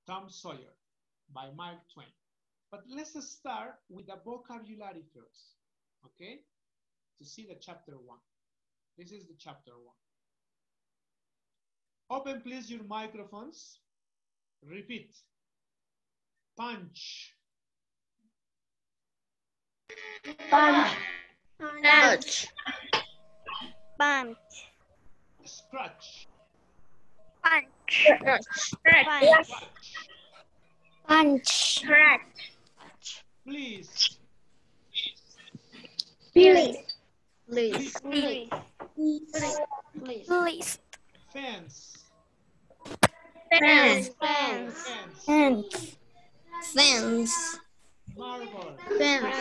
Tom Sawyer by Mark Twain. But let's start with the vocabulary first, okay? To see the chapter 1. This is the chapter 1. Open, please, your microphones. Repeat. Punch. Punch. Punch. Punch. Scratch. Punch. Punch. Punch. Scratch. Please. Please. Please. Please. Please. Please. Fence. Fence. Fence. Fence. Fence. Marble. Fence.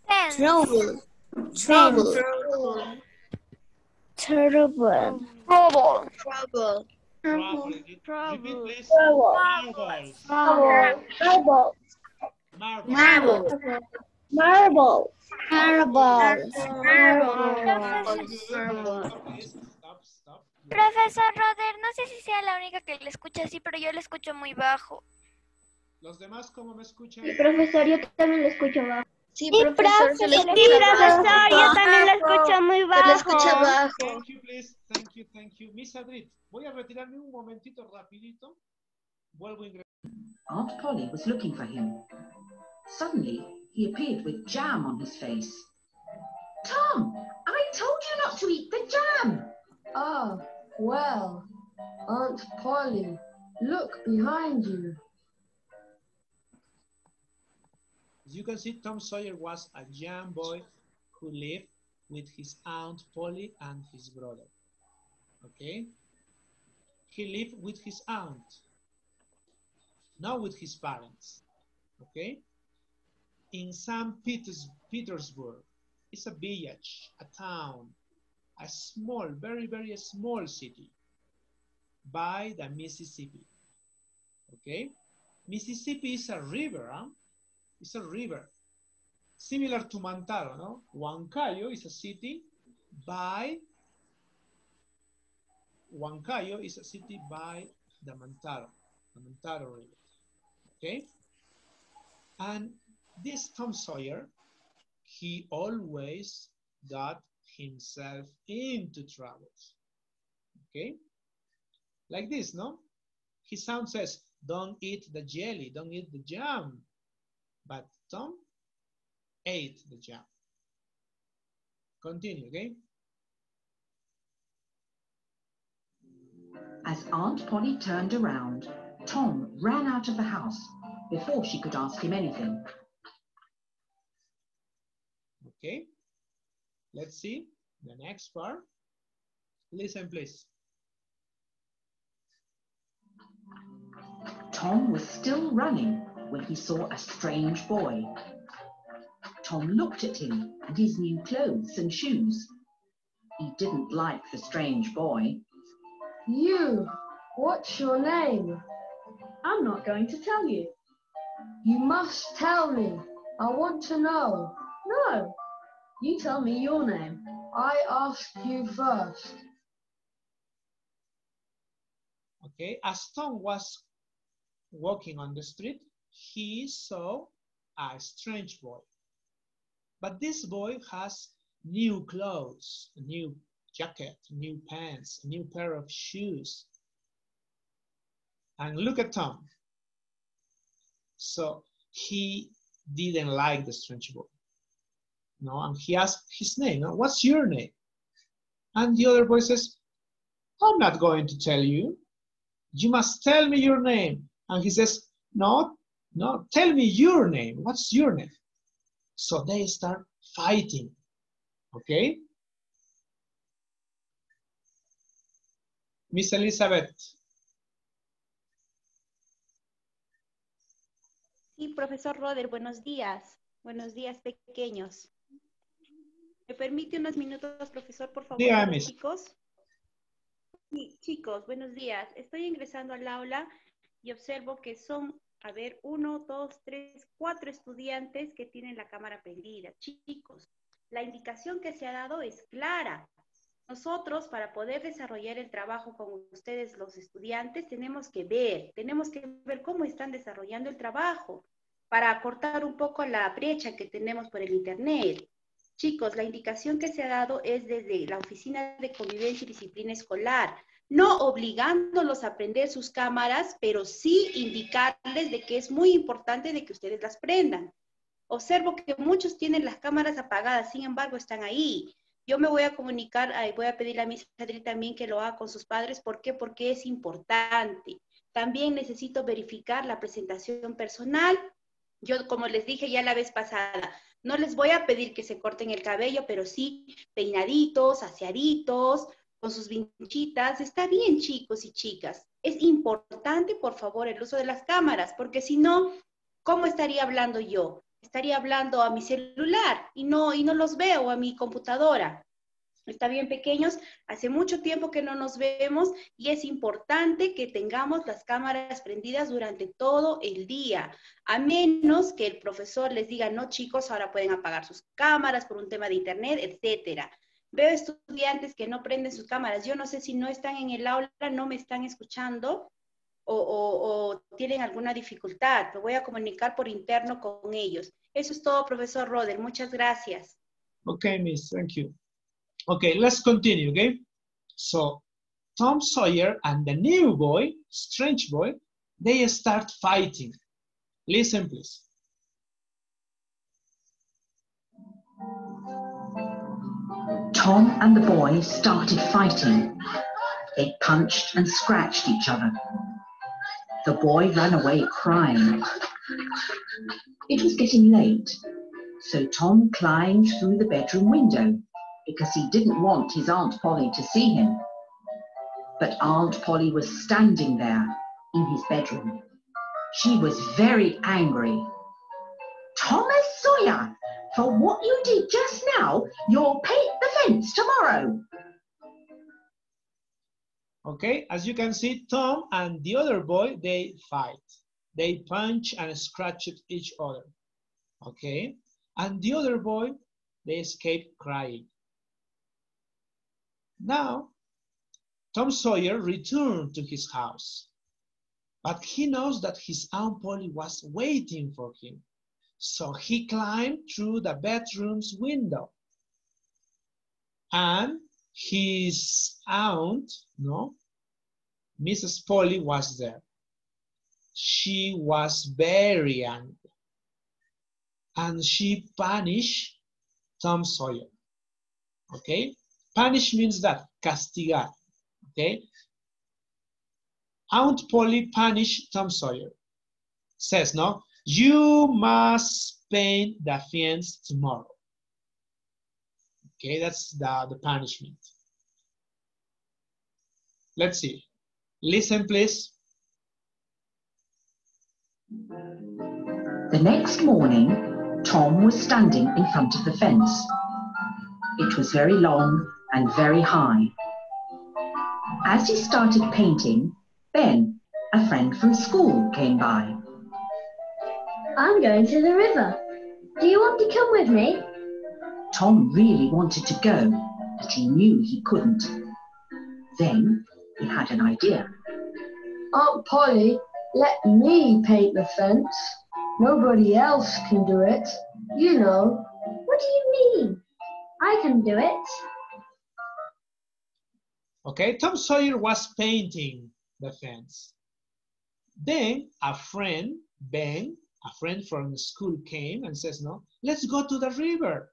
Fence. Trouble. Trouble. Trouble. Trouble. Trouble. Repeat, please. Trouble. Marbles. Trouble. Marble. Marble. Stop. Profesor Roder, no sé si sea la única que le escucha así, pero yo le escucho muy bajo. ¿Los demás cómo me escuchan? Sí, profesor, yo también lo escucho bajo. Sí, profesor, yo también lo escucho muy bajo. Se le escucha bajo. Thank you, please. Thank you. Miss Adrit, voy a retirarme un momentito rapidito. Vuelvo a ingresar. Aunt Polly was looking for him. Suddenly, he appeared with jam on his face. Tom, I told you not to eat the jam. Ah, well, Aunt Polly, look behind you. As you can see, Tom Sawyer was a young boy who lived with his Aunt Polly and his brother. Okay? He lived with his aunt, not with his parents. Okay? In St. Petersburg, it's a village, a town, a small, very, very small city by the Mississippi. Okay? Mississippi is a river, huh? It's a river. Similar to Mantaro, no? Huancayo is a city by the Mantaro River. Okay? And this Tom Sawyer, he always got himself into troubles. Okay? Like this, no? His sound says, don't eat the jelly, don't eat the jam. But Tom ate the jam. Continue, okay? As Aunt Polly turned around, Tom ran out of the house before she could ask him anything. Okay, let's see the next part. Listen, please. Tom was still running when he saw a strange boy. Tom looked at him and his new clothes and shoes. He didn't like the strange boy. You, what's your name? I'm not going to tell you. You must tell me. I want to know. No, you tell me your name. I ask you first. Okay, as Tom was walking on the street, he saw a strange boy. But this boy has new clothes, a new jacket, new pants, a new pair of shoes. And look at Tom. So he didn't like the strange boy. No, and he asked his name. No? What's your name? And the other boy says, I'm not going to tell you. You must tell me your name. And he says, no, tell me your name. What's your name? So they start fighting. Okay? Miss Elizabeth. Sí, profesor Roder, buenos días. Buenos días, pequeños. ¿Me permite unos minutos, profesor, por favor, Dígame, con los Miss. chicos? Sí, chicos, buenos días. Estoy ingresando al aula y observo que son, 1, 2, 3, 4 estudiantes que tienen la cámara prendida. Chicos, la indicación que se ha dado es clara. Nosotros, para poder desarrollar el trabajo con ustedes, los estudiantes, tenemos que ver cómo están desarrollando el trabajo para acortar un poco la brecha que tenemos por el Internet. Chicos, la indicación que se ha dado es desde la Oficina de Convivencia y Disciplina Escolar, no obligándolos a prender sus cámaras, pero sí indicarles de que es muy importante de que ustedes las prendan. Observo que muchos tienen las cámaras apagadas, sin embargo, están ahí. Yo me voy a comunicar, voy a pedirle a mi Adri también que lo haga con sus padres. ¿Por qué? Porque es importante. También necesito verificar la presentación personal. Yo, como les dije ya la vez pasada, no les voy a pedir que se corten el cabello, pero sí peinaditos, aseaditos, con sus vinchitas. Está bien, chicos y chicas. Es importante, por favor, el uso de las cámaras, porque si no, ¿cómo estaría hablando yo? Estaría hablando a mi celular y no los veo, a mi computadora. Está bien, pequeños, hace mucho tiempo que no nos vemos y es importante que tengamos las cámaras prendidas durante todo el día, a menos que el profesor les diga, no chicos, ahora pueden apagar sus cámaras por un tema de internet, etcétera. Veo estudiantes que no prenden sus cámaras. Yo no sé si no están en el aula, no me están escuchando, o tienen alguna dificultad. Me voy a comunicar por interno con ellos. Eso es todo, profesor Roder. Muchas gracias. Okay, Miss, thank you. Okay, let's continue, okay? So, Tom Sawyer and the new boy, strange boy, they start fighting. Listen, please. Tom and the boy started fighting. They punched and scratched each other. The boy ran away crying. It was getting late, so Tom climbed through the bedroom window because he didn't want his Aunt Polly to see him. But Aunt Polly was standing there in his bedroom. She was very angry. Thomas Sawyer, for what you did just now, you'll paint the fence tomorrow. Okay, as you can see, Tom and the other boy, they fight. They punch and scratch each other. Okay, and the other boy, they escape crying. Now, Tom Sawyer returned to his house, but he knows that his Aunt Polly was waiting for him. So he climbed through the bedroom's window. And his aunt, Mrs. Polly was there. She was very angry. And she punished Tom Sawyer. Okay? Punish means that, castigar. Okay? Aunt Polly punished Tom Sawyer. Says, you must paint the fence tomorrow. Okay, that's the punishment. Let's see. Listen, please. The next morning, Tom was standing in front of the fence. It was very long and very high. As he started painting, Ben, a friend from school, came by. I'm going to the river. Do you want to come with me? Tom really wanted to go, but he knew he couldn't. Then he had an idea. Aunt Polly, let me paint the fence. Nobody else can do it. You know. What do you mean? I can do it. Okay, Tom Sawyer was painting the fence. Then a friend, Ben, a friend from school came and says, let's go to the river.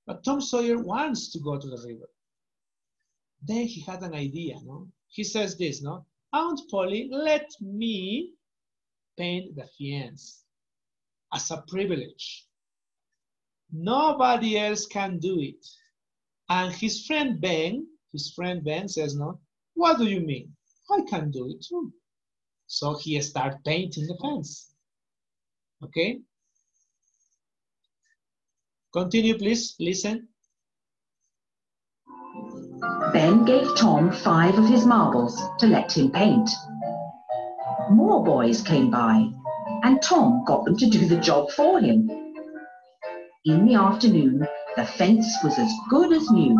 But Tom Sawyer wants to go to the river. Then he had an idea, He says this, Aunt Polly, let me paint the fence as a privilege. Nobody else can do it. And his friend Ben says, what do you mean? I can do it too. So he started painting the fence. Okay? Continue, please. Listen. Ben gave Tom 5 of his marbles to let him paint. More boys came by, and Tom got them to do the job for him. In the afternoon, the fence was as good as new.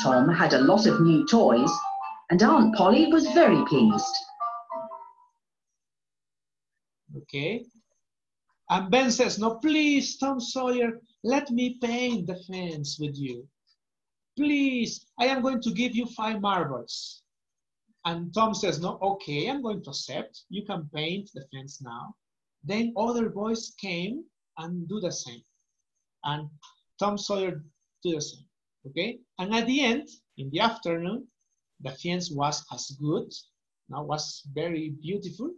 Tom had a lot of new toys, and Aunt Polly was very pleased. Okay. And Ben says, no, please, Tom Sawyer, let me paint the fence with you. Please, I am going to give you 5 marbles. And Tom says, no, okay, I'm going to accept. You can paint the fence now. Then other boys came and do the same. And Tom Sawyer do the same, okay? And at the end, in the afternoon, the fence was as good, now was very beautiful.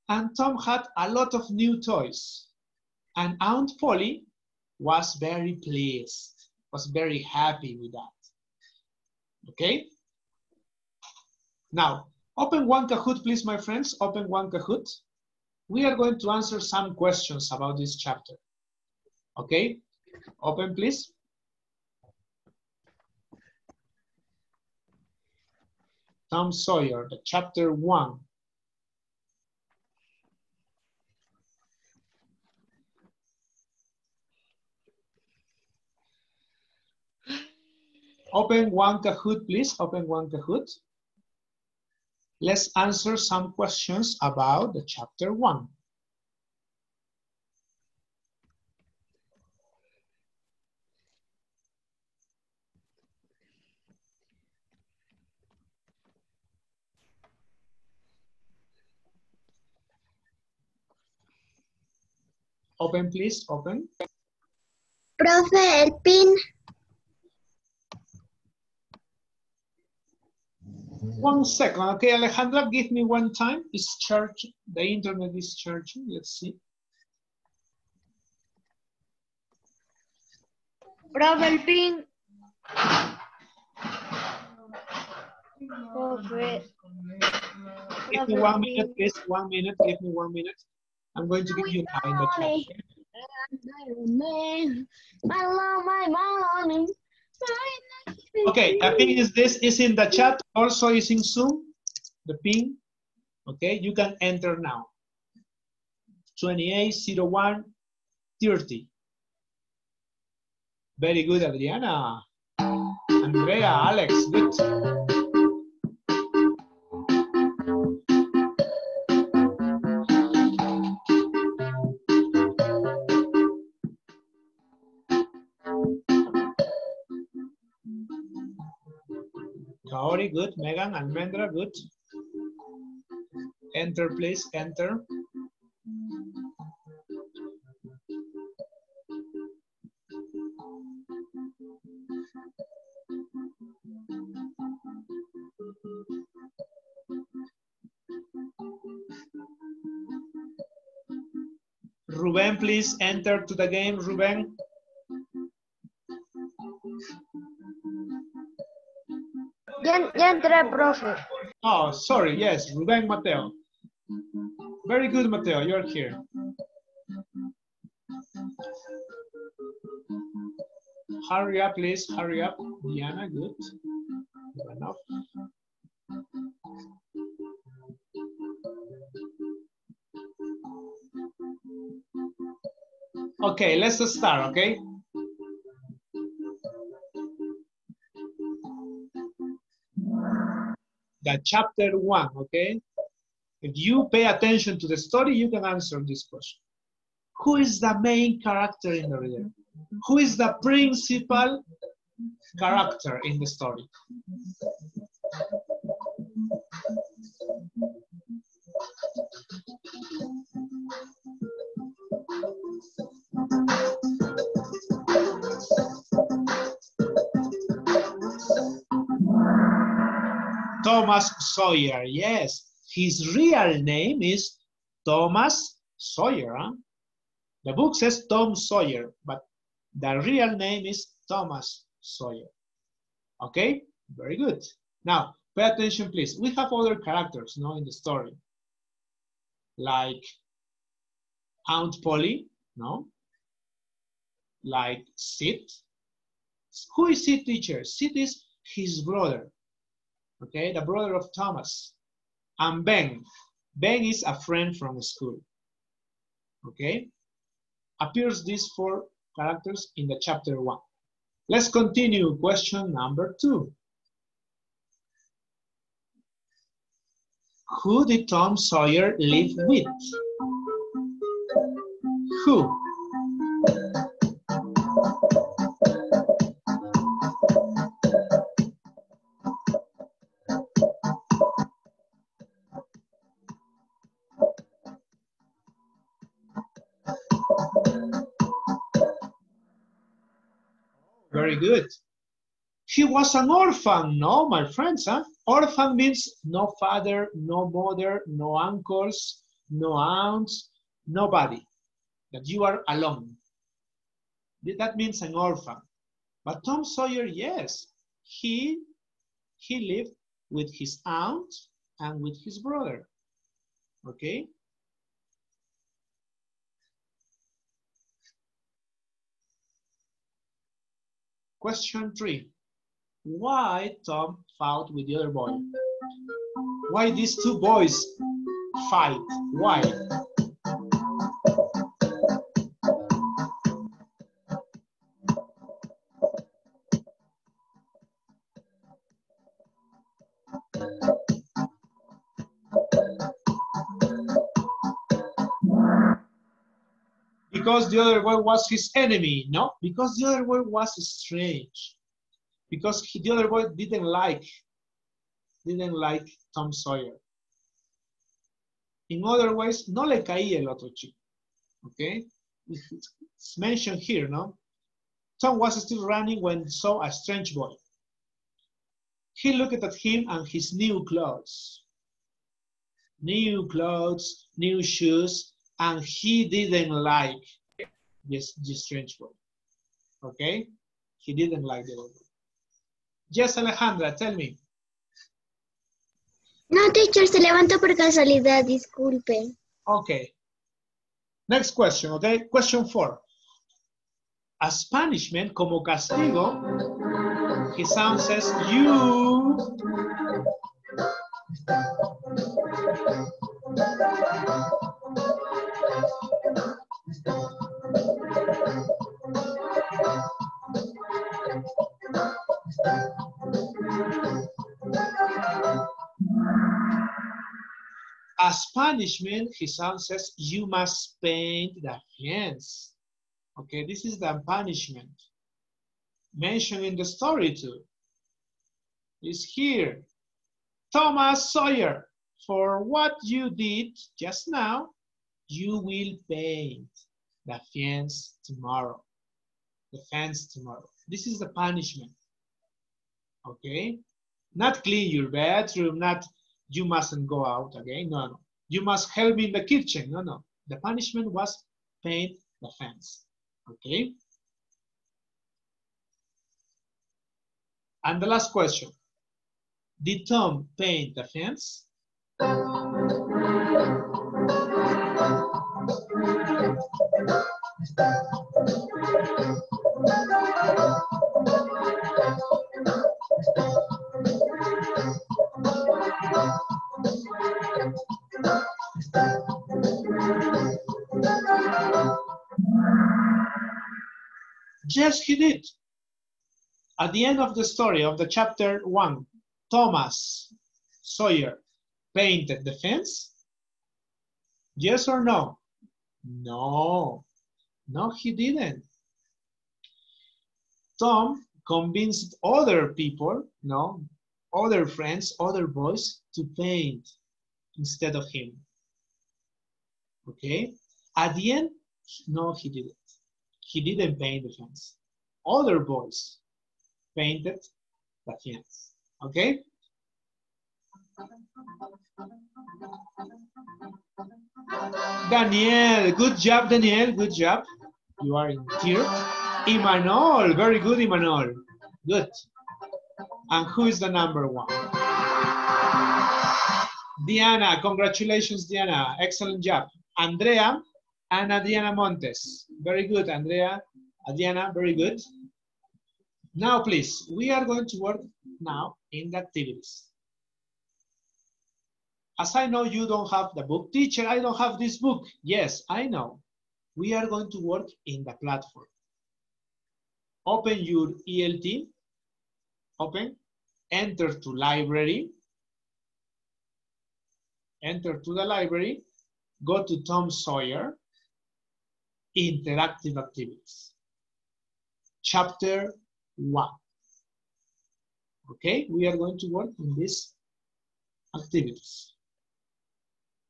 And Tom had a lot of new toys. And Aunt Polly was very pleased, was very happy with that. Okay? Now, open one Kahoot, please, my friends. Open one Kahoot. We are going to answer some questions about this chapter. Okay? Open, please. Tom Sawyer, the chapter 1. Open one Kahoot, please. Open one Kahoot. Let's answer some questions about the chapter 1. Open, please. Open. Profe, el pin. 1 second. Okay, Alejandra, give me one time. It's charging. The internet is charging. Let's see. Profe, el pin. Profe. Give me 1 minute, please. 1 minute. Give me 1 minute. I'm going to give you 9 in the chat. Okay, the pin is this is in the chat. Also is in Zoom. The pin. Okay, you can enter now. 2801 30. Very good, Adriana. Andrea, Alex, good. Kaori, good. Megan, Almendra, good. Enter, please, enter. Ruben, please enter to the game, Ruben. Ya entré, profe. Oh, sorry, yes, Ruben Mateo. Very good, Mateo, you're here. Hurry up, please, hurry up. Diana, good. Good enough. Okay, let's start, okay? The chapter 1, okay? If you pay attention to the story, you can answer this question. Who is the main character in the reader? Who is the principal character in the story? Thomas Sawyer, yes. His real name is Thomas Sawyer. Huh? The book says Tom Sawyer, but the real name is Thomas Sawyer. Okay, very good. Now, pay attention, please. We have other characters in the story, like Aunt Polly, no? Like Sid. Who is Sid, teacher? Sid is his brother, okay, the brother of Thomas. And Ben. Ben is a friend from school, okay? Appears these 4 characters in the chapter 1. Let's continue. Question number 2. Who did Tom Sawyer live with? Who? Very good. He was an orphan. No, my friends. Huh? Orphan means no father, no mother, no uncles, no aunts, nobody. That you are alone. That means an orphan. But Tom Sawyer, yes, he lived with his aunt and with his brother. Okay? Question 3. Why Tom fought with the other boy? Why these two boys fight? Why? Because the other boy was his enemy? No, because the other boy was strange. Because the other boy didn't like Tom Sawyer. In other ways, no le caía el otro chico. Okay? It's mentioned here, no? Tom was still running when saw a strange boy. He looked at him and his new clothes. New clothes, new shoes, and he didn't like this strange boy. Okay? He didn't like the other boy. Yes, Alejandra, tell me. No, teacher, se levantó por casualidad, disculpe. Okay. Next question, okay? Question 4. As punishment, como castigo, his son says, you. As punishment, his son says, you must paint the fence. Okay, this is the punishment. Mentioned in the story too. It's here. Thomas Sawyer, for what you did just now, you will paint the fence tomorrow. The fence tomorrow. This is the punishment. Okay? Not clean your bedroom, not you mustn't go out again. No, no. You must help me in the kitchen. No, no. The punishment was paint the fence. Okay? And the last question. Did Tom paint the fence? Yes, he did. At the end of the story of the chapter 1, Thomas Sawyer painted the fence? Yes or no? No. No, he didn't. Tom convinced other people, no, other friends, other boys to paint instead of him. Okay? At the end, no, he didn't. He didn't paint the fence. Other boys painted the fence. Okay? Daniel, good job, Daniel, good job. You are in here. Imanol, very good, Imanol. Good. And who is the number 1? Diana, congratulations, Diana. Excellent job. Andrea and Diana Montes. Very good, Andrea. Diana, very good. Now, please, we are going to work now in the activities. As I know you don't have the book. Teacher, I don't have this book. Yes, I know. We are going to work in the platform. Open your ELT. Open. Enter to library. Enter to the library. Go to Tom Sawyer. Interactive activities. Chapter 1. Okay, we are going to work on these activities.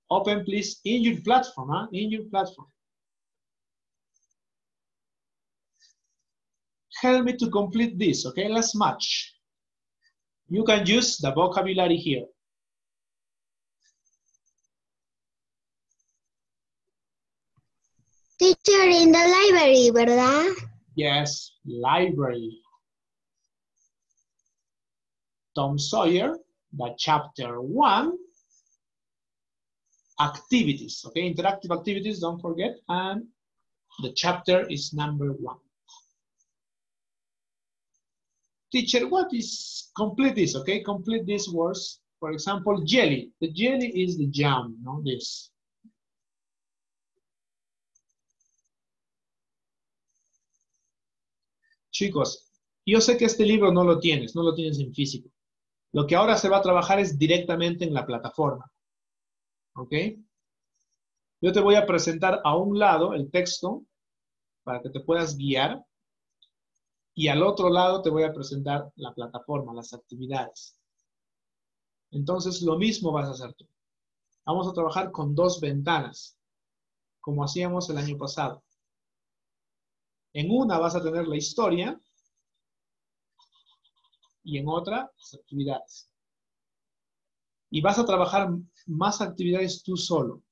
Open, please, in your platform, in your platform. Help me to complete this, okay? Let's match. You can use the vocabulary here. Teacher, in the library, ¿verdad? Yes, library. Tom Sawyer, the chapter 1. Activities, okay? Interactive activities, don't forget. And the chapter is number 1. Teacher, what is, complete this, okay? Complete these words. For example, jelly. The jelly is the jam, no? This. Chicos, yo sé que este libro no lo tienes en físico. Lo que ahora se va a trabajar es directamente en la plataforma. ¿Ok? Yo te voy a presentar a un lado el texto para que te puedas guiar y al otro lado te voy a presentar la plataforma, las actividades. Entonces lo mismo vas a hacer tú. Vamos a trabajar con 2 ventanas, como hacíamos el año pasado. En una vas a tener la historia y en otra las actividades. Y vas a trabajar más actividades tú solo.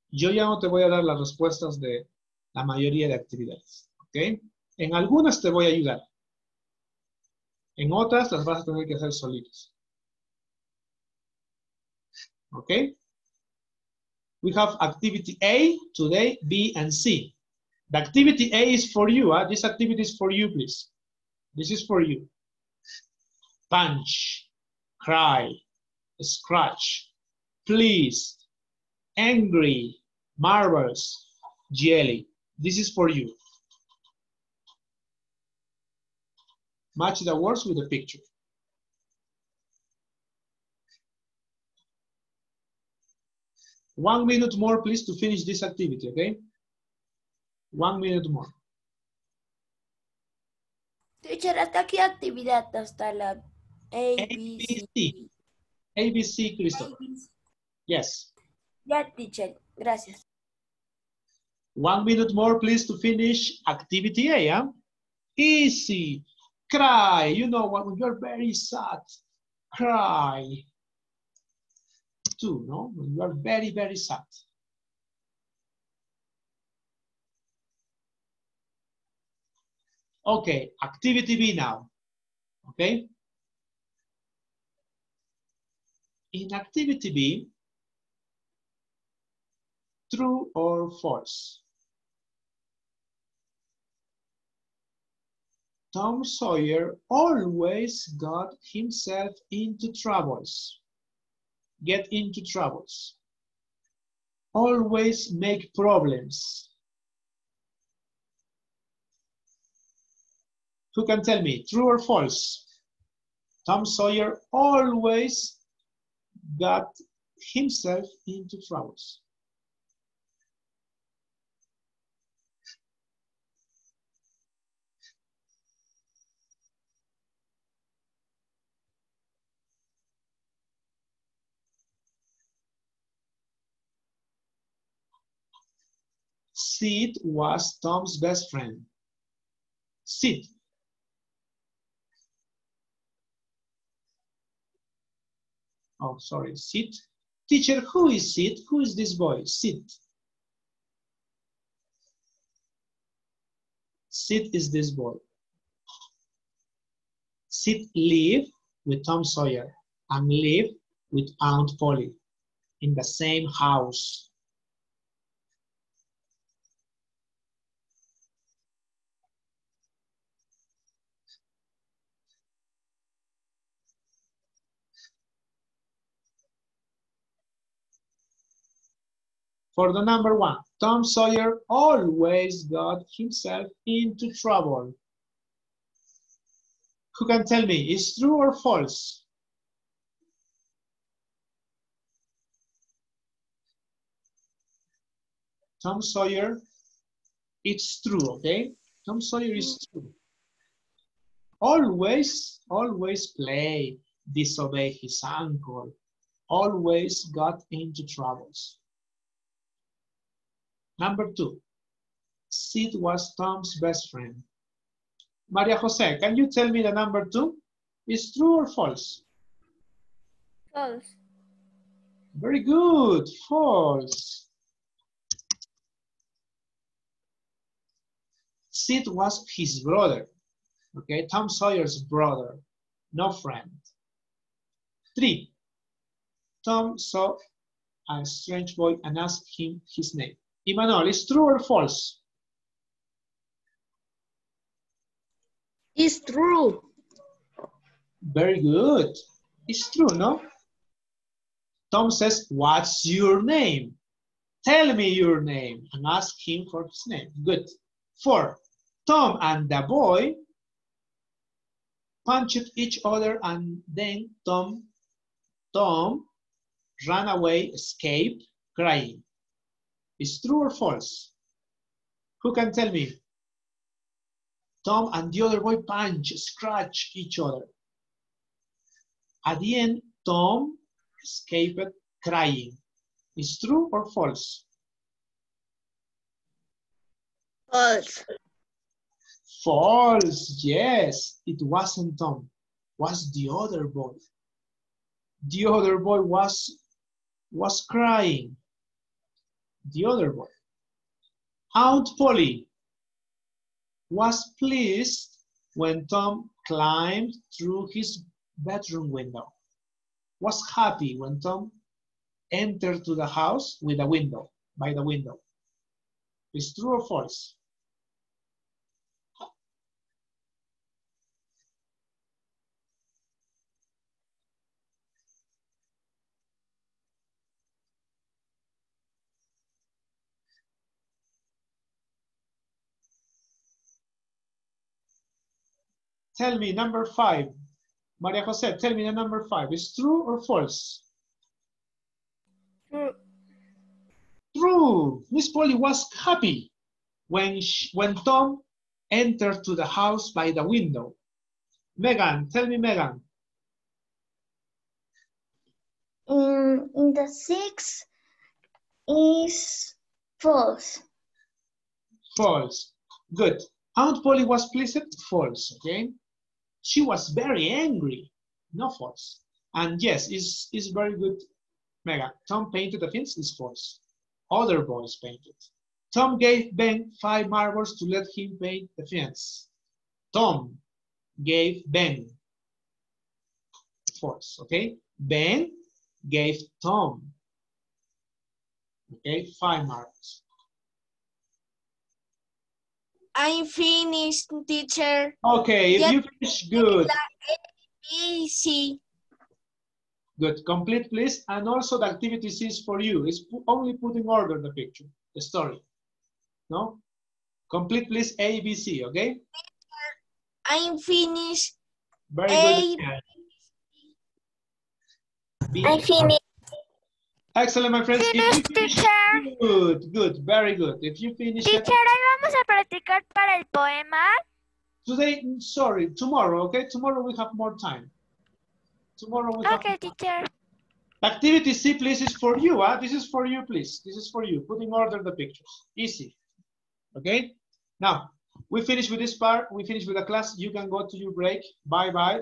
Yo ya no te voy a dar las respuestas de la mayoría de actividades, ¿ok? En algunas te voy a ayudar. En otras las vas a tener que hacer solitos. ¿Ok? We have activity A today, B, and C. The activity A is for you. This activity is for you, please. This is for you. Punch, cry, scratch, please, angry, marbles, jelly. This is for you. Match the words with the picture. One minute more, please, to finish this activity, okay? 1 minute more. Teacher, ¿hasta qué actividad? Hasta la ABC. ABC, Christopher. Yes. Ya, teacher. Gracias. 1 minute more, please, to finish activity A, yeah? Easy. Cry. You know, when you're very sad, cry. 2, no? When you are very, very sad. Okay, activity B now. Okay? In activity B, true or false? Tom Sawyer always got himself into troubles. Get into troubles. Always make problems. Who can tell me, true or false? Tom Sawyer always got himself into troubles. Sid was Tom's best friend. Sid. Oh, sorry, Sid. Teacher, who is Sid? Who is this boy? Sid. Sid is this boy. Sid lived with Tom Sawyer and lived with Aunt Polly in the same house. For the number 1, Tom Sawyer always got himself into trouble. Who can tell me, is true or false? Tom Sawyer, it's true, okay? Tom Sawyer is true. Always play, disobey his uncle, always got into troubles. Number 2, Sid was Tom's best friend. Maria Jose, can you tell me the number 2? Is true or false? False. Very good, false. Sid was his brother, okay? Tom Sawyer's brother, no friend. 3, Tom saw a strange boy and asked him his name. Imanol, is true or false? It's true. Very good. It's true, no? Tom says, what's your name? Tell me your name, and ask him for his name. Good. 4, Tom and the boy punched each other, and then Tom ran away, escaped, crying. Is true or false? Who can tell me? Tom and the other boy scratched each other. At the end, Tom escaped crying. Is true or false? False. False, yes. It wasn't Tom. It was the other boy. The other boy was crying. The other boy. Aunt Polly was pleased when Tom climbed through his bedroom window. Was happy when Tom entered to the house with a window, by the window. Is true or false? Tell me number 5. Maria Jose, tell me the number 5. Is true or false? True. True. Miss Polly was happy when Tom entered to the house by the window. Megan, tell me, Megan. In the 6 is false. False. Good. Aunt Polly was pleased. False. Okay. She was very angry. No, false. And yes, is very good. Megan. Tom painted the fence. Is false. Other boys painted. Tom gave Ben 5 marbles to let him paint the fence. Tom gave Ben. False. Okay. Ben gave Tom. Okay, 5 marbles. I'm finished, teacher. Okay, if you finish, good. Easy. Good, complete please. And also the activity is for you. It's only put in order the picture, the story. No? Complete please, A, B, C, okay? I'm finished. Very good. I finished. Excellent, my friends. Finish, teacher. Good, good, very good. If you finish it. Teacher, hoy vamos a practicar para el poema. Today, sorry, tomorrow, okay? Tomorrow we have more time. Tomorrow we have. Okay, teacher. Activity C, please, is for you. This is for you, please. This is for you. Put in order the pictures. Easy. Okay? Now, we finish with this part. We finish with the class. You can go to your break. Bye-bye.